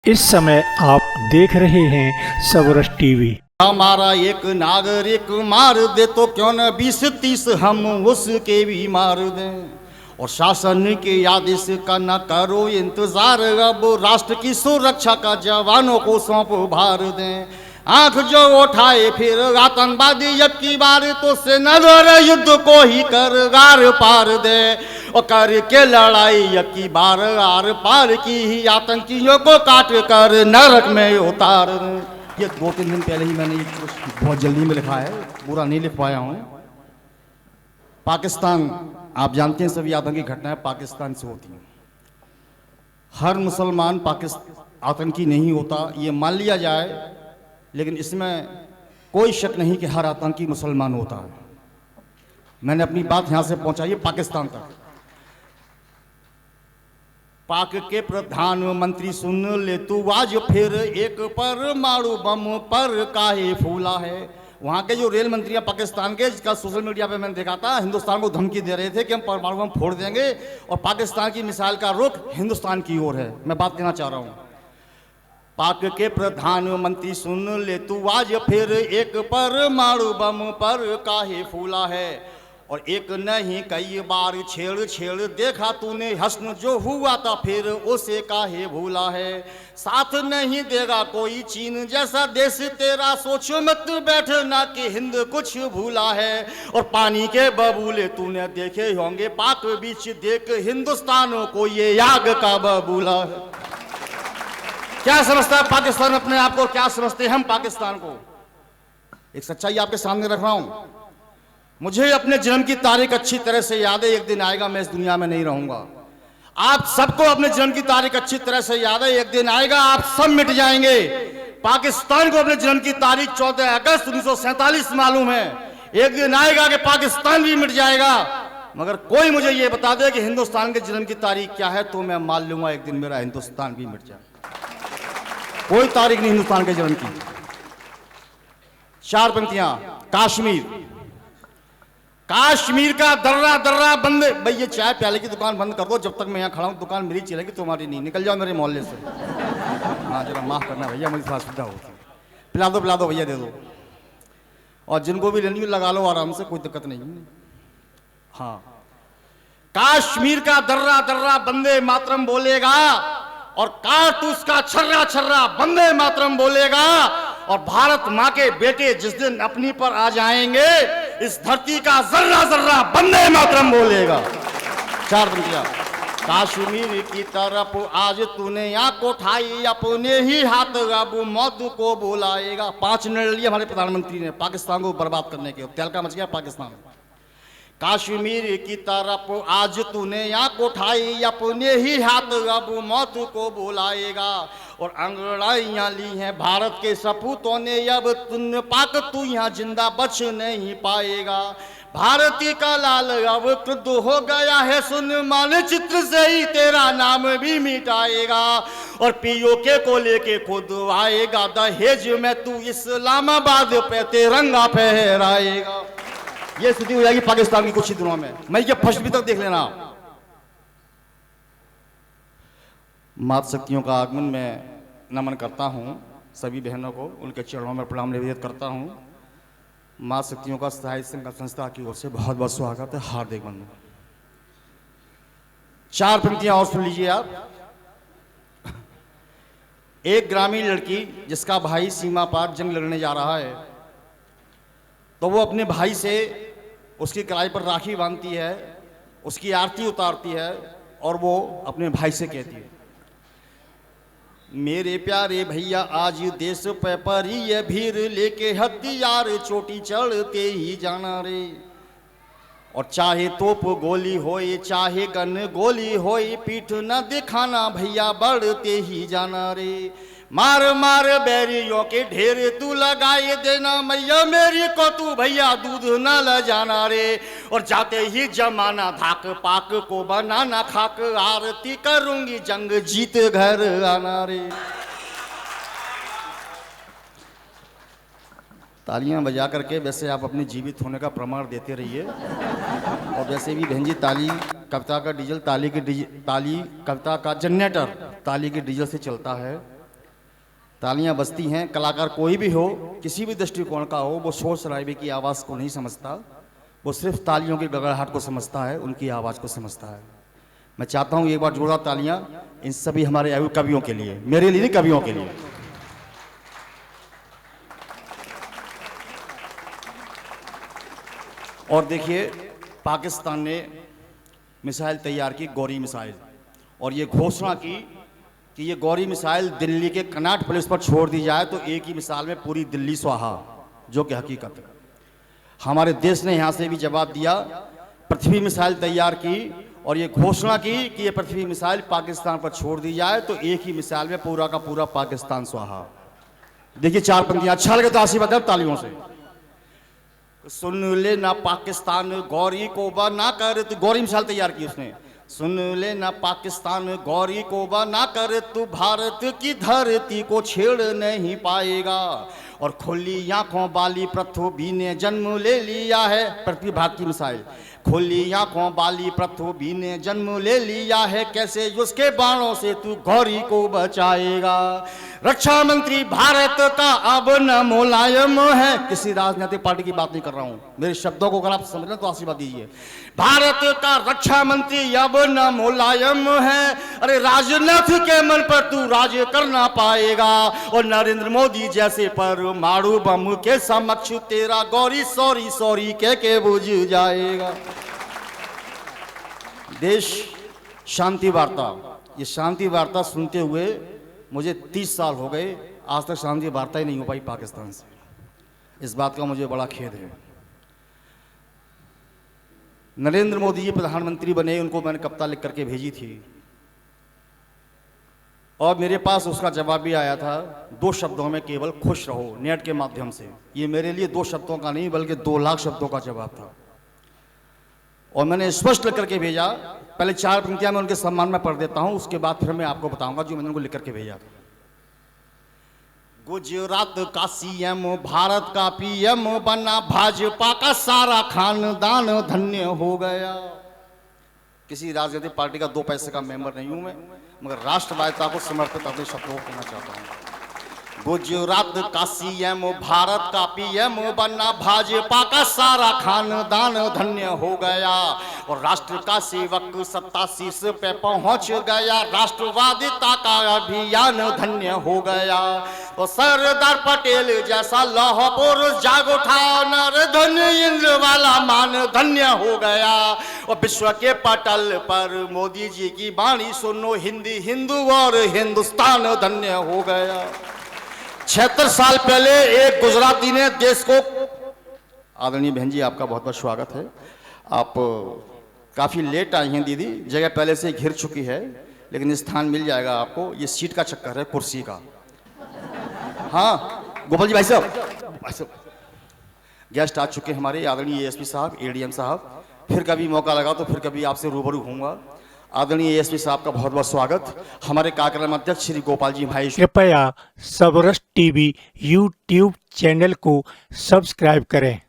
इस समय आप देख रहे हैं सबरस टीवी। हमारा एक नागरिक मार दे तो क्यों न 20-30 हम उसके भी मार दें। और शासन के आदेश का न करो इंतजार, अब राष्ट्र की सुरक्षा का जवानों को सौंप भार दें। आंख जो उठाए फिर आतंकवादी अब की बार तो सेनाधर युद्ध को ही कर गार पार दे। और करके लड़ाई अब की बार आर पार की ही आतंकियों को काट कर नरक में उतार दे। ये 2-3 दिन पहले ही मैंने बहुत जल्दी में लिखा है, पूरा नहीं लिख पाया हूँ। पाकिस्तान, आप जानते हैं सभी आतंकी घटनाएं पाकिस्तान से होती हैं। हर मुसलमान पाकिस्तान आतंकी नहीं होता, ये मान लिया जाए, लेकिन इसमें कोई शक नहीं कि हर आतंकी मुसलमान होता है। मैंने अपनी बात यहां से पहुंचाई है पाकिस्तान तक। पाक के प्रधानमंत्री सुन ले तू आज फिर एक परमाणु बम पर काहे फूला है। वहाँ के जो रेल मंत्री हैं पाकिस्तान के, जिसका सोशल मीडिया पे मैंने देखा था, हिंदुस्तान को धमकी दे रहे थे कि हम परमाणु बम फोड़ देंगे और पाकिस्तान की मिसाइल का रुख हिंदुस्तान की ओर है। मैं बात कहना चाह रहा हूँ, पाक के प्रधानमंत्री सुन ले तू आज फिर एक परमाणु बम पर काहे फूला है। और एक नहीं कई बार छेड़ छेड़ देखा तूने, हस्न जो हुआ था फिर उसे काहे भूला है। साथ नहीं देगा कोई चीन जैसा देश तेरा, सोचो मत बैठना कि हिंद कुछ भूला है। और पानी के बबूले तूने देखे होंगे पाक बीच, देख हिंदुस्तानों को ये याग का बबूला है। क्या समझता है पाकिस्तान अपने आप को, क्या समझते हैं हम पाकिस्तान को? एक सच्चाई आपके सामने रख रहा हूं। मुझे अपने जन्म की तारीख अच्छी तरह से याद है। एक दिन आएगा मैं इस दुनिया में नहीं रहूंगा। आप सबको अपने जन्म की तारीख अच्छी तरह से याद है। एक दिन आएगा आप सब मिट जाएंगे। पाकिस्तान को अपने जन्म की तारीख 14 अगस्त 1947 मालूम है। एक दिन आएगा कि पाकिस्तान भी मिट जाएगा, मगर कोई मुझे यह बता दे कि हिंदुस्तान के जन्म की तारीख क्या है, तो मैं मान लूंगा एक दिन मेरा हिंदुस्तान भी मिट जाए। कोई तारीख नहीं हिंदुस्तान के जन्म की। 4 पंक्तियां। कश्मीर का दर्रा दर्रा बंद। भाई ये चाय प्याले की दुकान बंद कर दो, जब तक मैं यहाँ खड़ा हूँ दुकान मेरी चलेगी, तुम्हारी नहीं। निकल जाओ मेरे मोहल्ले से। हाँ जरा माफ करना भैया, मुझे थोड़ा सुविधा होती। पिला दो भैया, दे दो। और जिनको भी लेनी लगा लो आराम से, कोई दिक्कत नहीं। हाँ, कश्मीर का दर्रा दर्रा बंदे मातरम बोलेगा, और कारतूस का छर्रा छर्रा बंदे मातरम बोलेगा। और भारत माँ के बेटे जिस दिन अपनी पर आ जाएंगे, इस धरती का जर्रा जर्रा बंदे मातरम बोलेगा। 4 पंक्तियां। कश्मीर की तरफ आज तूने आंख उठाई, अपने ही हाथ अब मौत को बुलाएगा। 5 निर्णय लिए हमारे प्रधानमंत्री ने पाकिस्तान को बर्बाद करने के। तहलका मच गया पाकिस्तान। कश्मीर की तरफ आज तूने आंख उठाई, अपने ही हाथ अब मौत को बुलाएगा। और अंगड़ाइयां ली हैं भारत के सपूतों ने, अब तुम पाक तू यहाँ जिंदा बच नहीं पाएगा। भारती का लाल अब क्रुद्ध हो गया है, सुन मानचित्र से ही तेरा नाम भी मिटाएगा। और पीओके को लेके खुद आएगा दहेज में, तू इस्लामाबाद पे तिरंगा फहराएगा। ये स्थिति हो जाएगी पाकिस्तान की कुछ ही दिनों में। मैं ये फर्स्ट भी तक देख लेना। मातृ शक्तियों का आगमन में नमन करता हूं सभी बहनों को, उनके चरणों में प्रणाम निवेदित करता हूं। मातृ शक्तियों का साहित्य संघ संस्था की ओर से बहुत बहुत स्वागत है, हार्दिक बंधन। 4 पंक्तियां और सुन लीजिए आप। एक ग्रामीण लड़की जिसका भाई सीमा पार जंग लड़ने जा रहा है, तो वो अपने भाई से उसकी कलाई पर राखी बांधती है, उसकी आरती उतारती है, और वो अपने भाई से कहती है, मेरे प्यारे भैया आज देश पे परी है भीड़, लेके हथियार चोटी चढ़ते ही जाना रे। और चाहे तोप गोली होए चाहे गन गोली होए, पीठ न दिखाना भैया बढ़ते ही जाना रे। मार मार बैरियों के ढेर तू लगाए देना, मैया मेरी को तू भैया दूध न ल जाना रे। और जाते ही जमाना धाक पाक को बनाना खाक, आरती करूंगी जंग जीत घर आना रे। तालियां बजा करके वैसे आप अपने जीवित होने का प्रमाण देते रहिए। और वैसे भी बहन जी, ताली कविता का डीजल, ताली कविता का जनरेटर ताली के डीजल से चलता है। तालियां बजती हैं। कलाकार कोई भी हो, किसी भी दृष्टिकोण का हो, वो शोर शराबे की आवाज़ को नहीं समझता, वो सिर्फ तालियों की गड़गड़ाहट को समझता है, उनकी आवाज़ को समझता है। मैं चाहता हूँ एक बार जोरदार तालियां इन सभी हमारे आयु कवियों के लिए, मेरे लिए नहीं, कवियों के लिए। और देखिए, पाकिस्तान ने मिसाइल तैयार की, गौरी मिसाइल, और ये घोषणा की कि ये गौरी मिसाइल दिल्ली के कनाट प्लेस पर छोड़ दी जाए तो एक ही मिसाइल में पूरी दिल्ली स्वाहा, जो कि हकीकत है। हमारे देश ने यहाँ से भी जवाब दिया, पृथ्वी मिसाइल तैयार की और ये घोषणा की कि ये पृथ्वी मिसाइल पाकिस्तान पर छोड़ दी जाए तो एक ही मिसाइल में पूरा का पूरा पाकिस्तान स्वाहा। देखिए चार पंक्तियां, अच्छा लगे तो आशीर्वाद दें तालियों से। सुन ले ना पाकिस्तान गौरी को बना कर, तो गौरी मिसाइल तैयार की उसने। सुन ले ना पाकिस्तान गौरी को बना कर, तू भारत की धरती को छेड़ नहीं पाएगा। और खुली आंखों वाली पृथ्वी ने जन्म ले लिया है, पृथ्वी भारत की मिसाइल। खुली आंखों वाली पृथ्वी ने जन्म ले लिया है, कैसे उसके बाणों से तू गौरी को बचाएगा। रक्षा मंत्री भारत का अब न मुलायम है, किसी राजनीतिक पार्टी की बात नहीं कर रहा हूं, मेरे शब्दों को अगर आप समझ लें तो आशीर्वाद दीजिए। भारत का रक्षा मंत्री अब न मुलायम है, अरे राजनाथ के मन पर तू राज करना पाएगा। और नरेंद्र मोदी जैसे पर मारू बम के समक्ष तेरा गौरी सॉरी सॉरी कह के बुझ जाएगा। देश शांति वार्ता, ये शांति वार्ता सुनते हुए मुझे 30 साल हो गए, आज तक शांति वार्ता ही नहीं हो पाई पाकिस्तान से। इस बात का मुझे बड़ा खेद है। नरेंद्र मोदी जी प्रधानमंत्री बने, उनको मैंने कविता लिख करके भेजी थी और मेरे पास उसका जवाब भी आया था, 2 शब्दों में केवल खुश रहो, नेट के माध्यम से। ये मेरे लिए 2 शब्दों का नहीं बल्कि 2 लाख शब्दों का जवाब था और मैंने स्पष्ट लिख करके भेजा। पहले 4 पंक्तियां मैं उनके सम्मान में पढ़ देता हूं, उसके बाद फिर मैं आपको बताऊंगा जो मैंने उनको लिख करके भेजा था। गुजरात का सीएम भारत का पीएम बना, भाजपा का सारा खानदान धन्य हो गया। किसी राजनीतिक पार्टी का 2 पैसे का मेंबर नहीं हूं मैं, मगर राष्ट्रवादिता को समर्पित अपने शब्दों को कहना चाहता हूं। गुजरात का सीएम भारत का पीएम बना, भाजपा का सारा खानदान धन्य हो गया। और राष्ट्र का सेवक सत्ता शीर्ष पे पहुंच गया, राष्ट्रवादिता का अभियान धन्य हो गया। तो सरदार पटेल जैसा लौह पुरुष जाग उठा, नर धन्य इंद्र वाला मान धन्य हो गया। और विश्व के पटल पर मोदी जी की वाणी सुनो, हिंदी हिंदू और हिंदुस्तान धन्य हो गया। 76 साल पहले एक गुजराती ने देश को, आदरणीय बहन जी आपका बहुत बहुत स्वागत है, आप काफ़ी लेट आई हैं दीदी, जगह पहले से घिर चुकी है लेकिन स्थान मिल जाएगा आपको, ये सीट का चक्कर है, कुर्सी का। हाँ गोपाल जी भाई साहब गेस्ट आ चुके हैं हमारे आदरणीय एएसपी साहब, एडीएम साहब, फिर कभी मौका लगा तो फिर कभी आपसे रूबरू होऊंगा। आदरणीय एएसपी साहब का बहुत बहुत स्वागत। हमारे कार्यक्रम अध्यक्ष श्री गोपाल जी भाई, कृपया सबरस टीवी यूट्यूब चैनल को सब्सक्राइब करें।